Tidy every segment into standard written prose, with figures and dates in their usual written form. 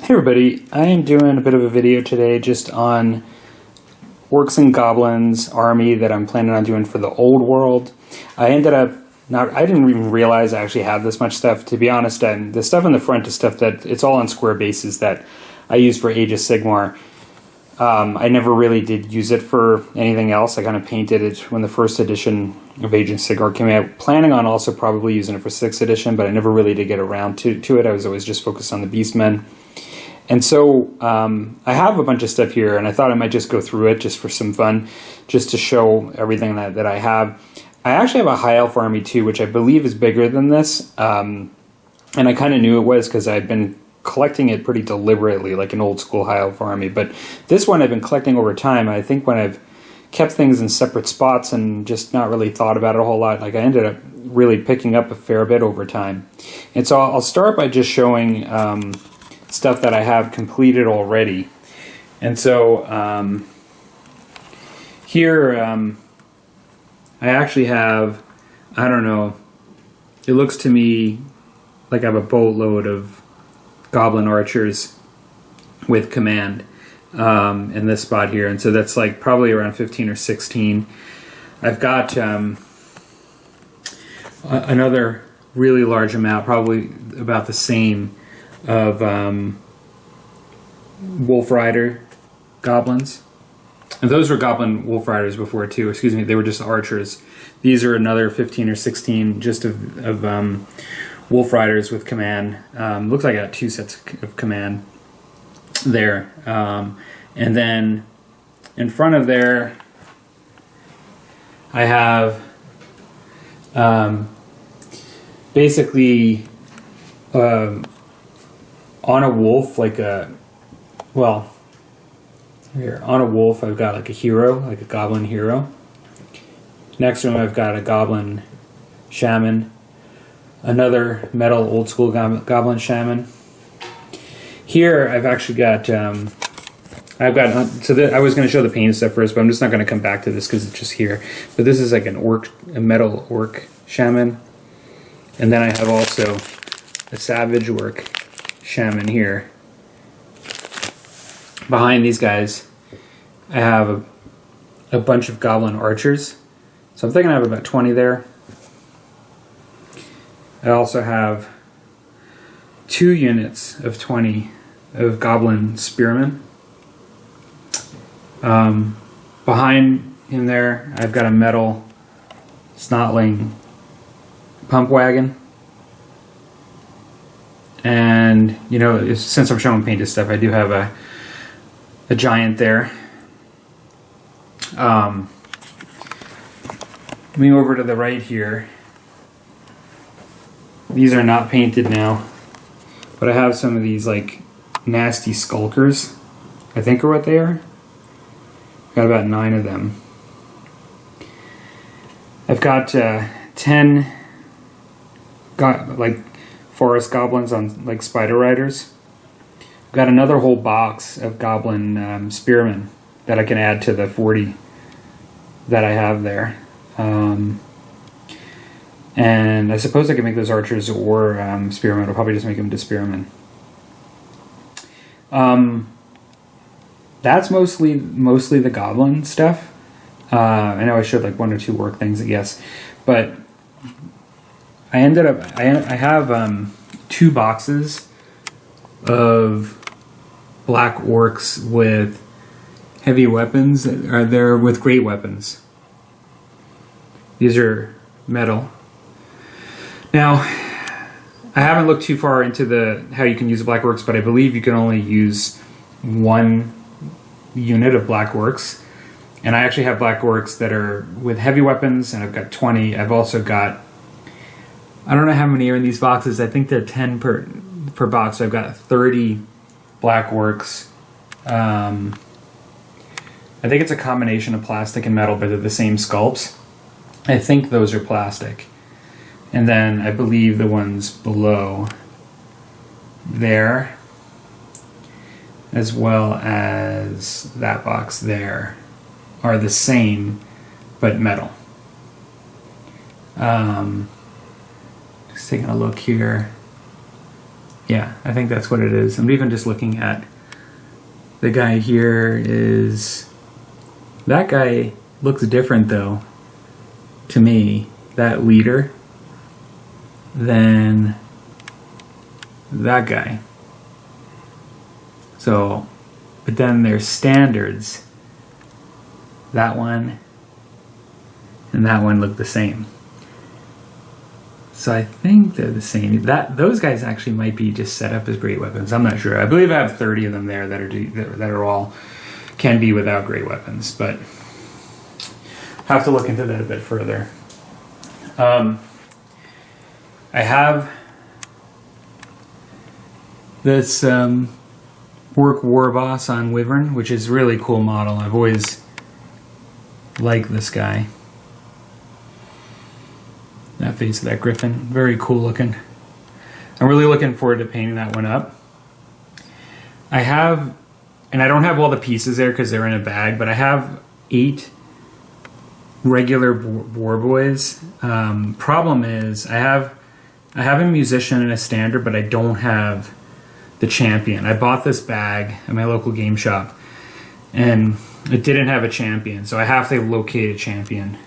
Hey everybody, I am doing a bit of a video today just on Orcs and Goblins army that I'm planning on doing for the old world. I didn't even realize I actually had this much stuff, to be honest, and the stuff in the front is stuff that, it's all on square bases that I use for Age of Sigmar. I never really did use it for anything else. I kind of painted it when the first edition of Age of Sigmar came out, planning on also probably using it for 6th edition, but I never really did get around to it. I was always just focused on the Beastmen. And so I have a bunch of stuff here, and I thought I might just go through it just for some fun, just to show everything that I have. I actually have a High Elf army too, which I believe is bigger than this, and I kind of knew it was because I'd been collecting it pretty deliberately, like an old school High Elf army. But this one I've been collecting over time. I think when I've kept things in separate spots and just not really thought about it a whole lot, like I ended up really picking up a fair bit over time. And so I'll start by just showing stuff that I have completed already. And so here I actually have, I don't know, it looks to me like I have a boatload of goblin archers with command in this spot here. And so that's like probably around 15 or 16. I've got another really large amount, probably about the same, of Wolf Rider goblins. And those were goblin Wolf Riders before too, excuse me, they were just archers. These are another 15 or 16 just of Wolf Riders with command. Looks like I got 2 sets of command there. And then in front of there I have basically on a wolf, like a, well, here, on a wolf I've got like a hero, like a goblin hero. Next to him I've got a goblin shaman, another metal old school goblin shaman. Here I've actually got, I was going to show the paint stuff first, but I'm just not going to come back to this because it's just here. But this is like a metal orc shaman. And then I have also a savage orc shaman here. Behind these guys I have a bunch of goblin archers. So I'm thinking I have about 20 there. I also have 2 units of 20 of goblin spearmen. Behind him there I've got a metal snotling pump wagon. And, you know, since I'm showing painted stuff, I do have a giant there. Moving over to the right here, these are not painted now, but I have some of these like nasty skulkers, I think are what they are. Got about 9 of them. I've got 10 like forest goblins on like spider riders. I've got another whole box of goblin spearmen that I can add to the 40 that I have there. And I suppose I can make those archers or spearmen. I'll probably just make them to spearmen. That's mostly the goblin stuff. I know I showed like 1 or 2 orc things, I guess, but I have 2 boxes of black orcs with heavy weapons that are there with great weapons. These are metal. Now, I haven't looked too far into how you can use the black orcs, but I believe you can only use 1 unit of black orcs. And I actually have black orcs that are with heavy weapons, and I've got 20. I've also got, I don't know how many are in these boxes. I think they're 10 per box. So I've got 30 black orcs. I think it's a combination of plastic and metal, but they're the same sculpts. I think those are plastic. And then I believe the ones below there, as well as that box there, are the same, but metal. Just taking a look here. Yeah, I think that's what it is. I'm even just looking at the guy here is... That guy looks different, though, to me, that leader, than that guy. So, but then there's standards. That one and that one look the same. So I think they're the same. Those guys actually might be just set up as great weapons. I'm not sure. I believe I have 30 of them there that are all can be without great weapons, but have to look into that a bit further. I have this Orc War Boss on Wyvern, which is a really cool model. I've always liked this guy. That face of that griffin, very cool looking. I'm really looking forward to painting that one up. I have, and I don't have all the pieces there because they're in a bag, but I have 8 regular war boys. Problem is, I have a musician and a standard, but I don't have the champion. I bought this bag at my local game shop, and it didn't have a champion, so I have to locate a champion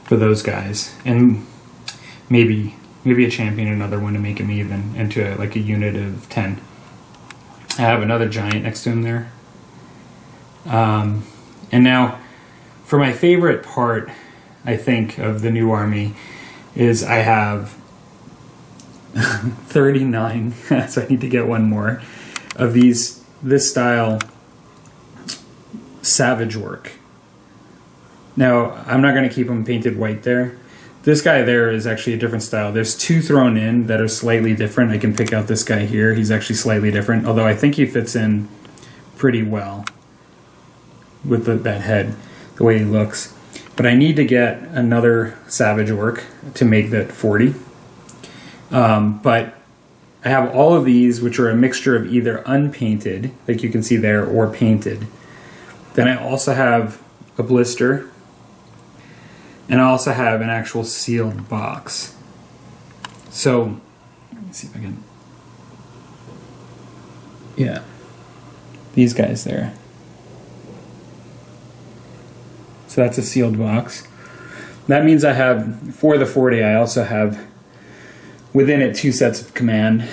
for those guys, and maybe a champion, another one to make him even into like a unit of 10. I have another giant next to him there. And now, for my favorite part, I think, of the new army is I have 39, so I need to get one more, of this style Savage Orc. Now, I'm not going to keep them painted white there. This guy there is actually a different style. There's 2 thrown in that are slightly different. I can pick out this guy here. He's actually slightly different, although I think he fits in pretty well with that head, the way he looks. But I need to get another Savage Orc to make that 40. But I have all of these, which are a mixture of either unpainted, like you can see there, or painted. Then I also have a blister, and I also have an actual sealed box. So, let's see if I can... Yeah. These guys there. So that's a sealed box. That means I have, for the 40, I also have within it 2 sets of command.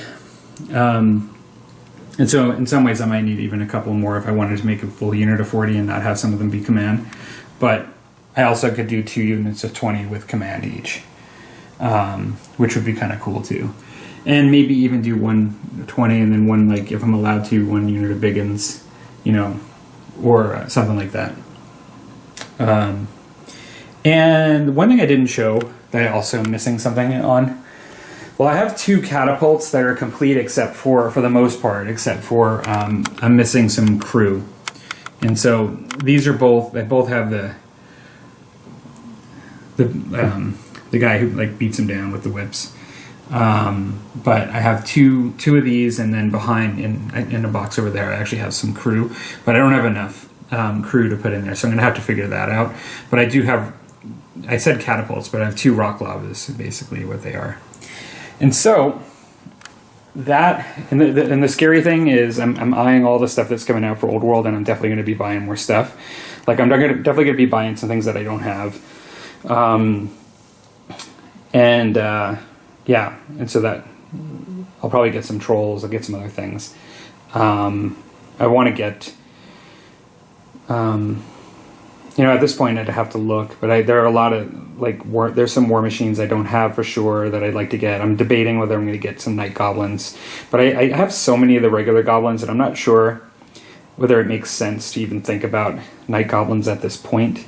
And so in some ways I might need even a couple more if I wanted to make a full unit of 40 and not have some of them be command. But I also could do 2 units of 20 with command each, which would be kind of cool too. And maybe even do 1 20 and then one, like, if I'm allowed to, 1 unit of biggins, or something like that. And one thing I didn't show that I also am missing something on, well, I have 2 catapults that are complete except for the most part, except for I'm missing some crew. And so these are both, they both have the guy who like beats him down with the whips. But I have two of these, and then behind in a box over there I actually have some crew, but I don't have enough crew to put in there, so I'm gonna have to figure that out. But I do have, I said catapults, but I have 2 rock lavas, basically what they are. And so that, and the scary thing is I'm eyeing all the stuff that's coming out for Old World, and I'm definitely going to be buying more stuff. Like, I'm definitely going to be buying some things that I don't have. Yeah, and so that I'll probably get some trolls, I'll get some other things. I want to get, at this point I'd have to look, but there are a lot of, there's some war machines I don't have for sure that I'd like to get. I'm debating whether I'm going to get some night goblins, but I have so many of the regular goblins that I'm not sure whether it makes sense to even think about night goblins at this point.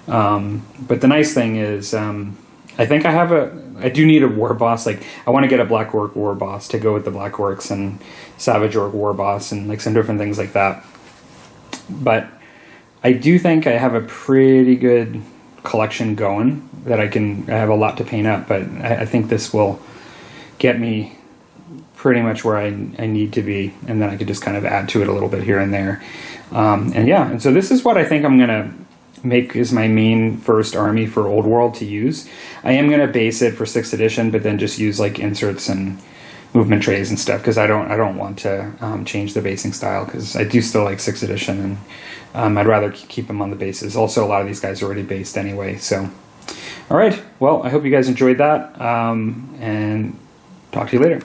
But the nice thing is, I think I do need a war boss. Like, I want to get a Black Orc war boss to go with the Black Orcs, and Savage Orc war boss, and like some different things like that. But I do think I have a pretty good collection going that I have a lot to paint up, but I think this will get me pretty much where I need to be, and then I could just kind of add to it a little bit here and there. And so this is what I think I'm going to make is my main first army for Old World to use. I am going to base it for 6th edition, but then just use like inserts and movement trays and stuff, because I don't want to change the basing style, because I do still like 6th edition, and I'd rather keep them on the bases. Also, a lot of these guys are already based anyway. So, all right. Well, I hope you guys enjoyed that, and talk to you later.